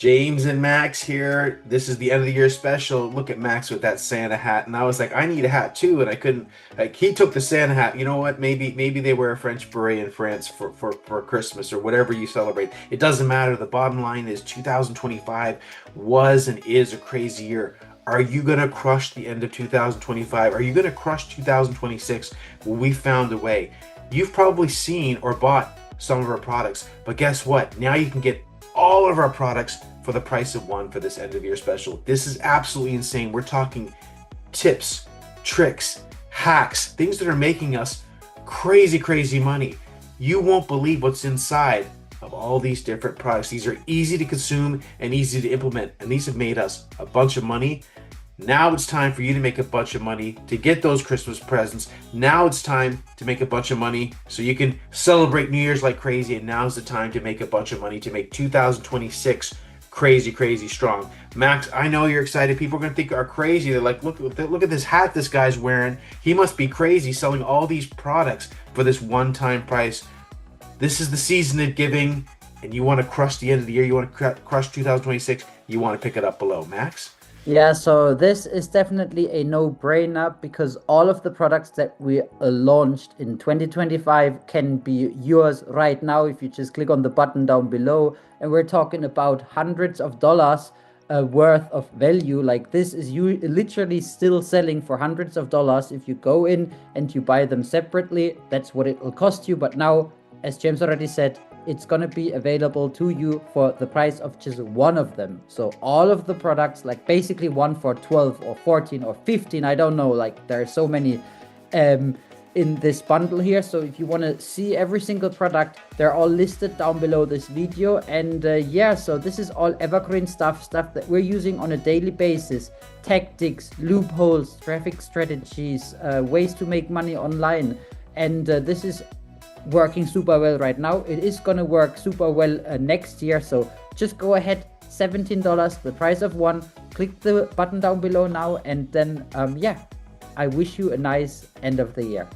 James and Max here. This is the end of the year special. Look at Max with that Santa hat, and I was like, I need a hat too, and I couldn't. Like, he took the Santa hat. You know what? Maybe they wear a French beret in France for Christmas or whatever you celebrate. It doesn't matter. The bottom line is 2025 was and is a crazy year. Are you gonna crush the end of 2025? Are you gonna crush 2026? Well, we found a way. You've probably seen or bought some of our products, but guess what? Now you can get all of our products for the price of one for this end of year special. This is absolutely insane. We're talking tips, tricks, hacks, things that are making us crazy money. You won't believe what's inside of all these different products. These are easy to consume and easy to implement, and these have made us a bunch of money. Now it's time for you to make a bunch of money to get those Christmas presents. Now it's time to make a bunch of money so you can celebrate New Year's like crazy. And now's the time to make a bunch of money to make 2026 crazy strong. Max, I know you're excited. People are going to think are crazy. They're like, look at this hat this guy's wearing. He must be crazy selling all these products for this one-time price. This is the season of giving, and you want to crush the end of the year. You want to crush 2026. You want to pick it up below. Max? Yeah, so this is definitely a no-brainer because all of the products that we launched in 2025 can be yours right now if you just click on the button down below. And we're talking about hundreds of dollars worth of value. Like, this is you literally still selling for hundreds of dollars. If you go in and you buy them separately, that's what it will cost you. But now, as James already said, it's going to be available to you for the price of just one of them. So all of the products, like basically one for 12 or 14 or 15, I don't know, like there are so many in this bundle here. So if you want to see every single product, they're all listed down below this video. And yeah, so this is all evergreen stuff that we're using on a daily basis: tactics, loopholes, traffic strategies, ways to make money online. And this is working super well right now. It is gonna work super well next year. So just go ahead, $17, the price of one. Click the button down below now, and then yeah, I wish you a nice end of the year.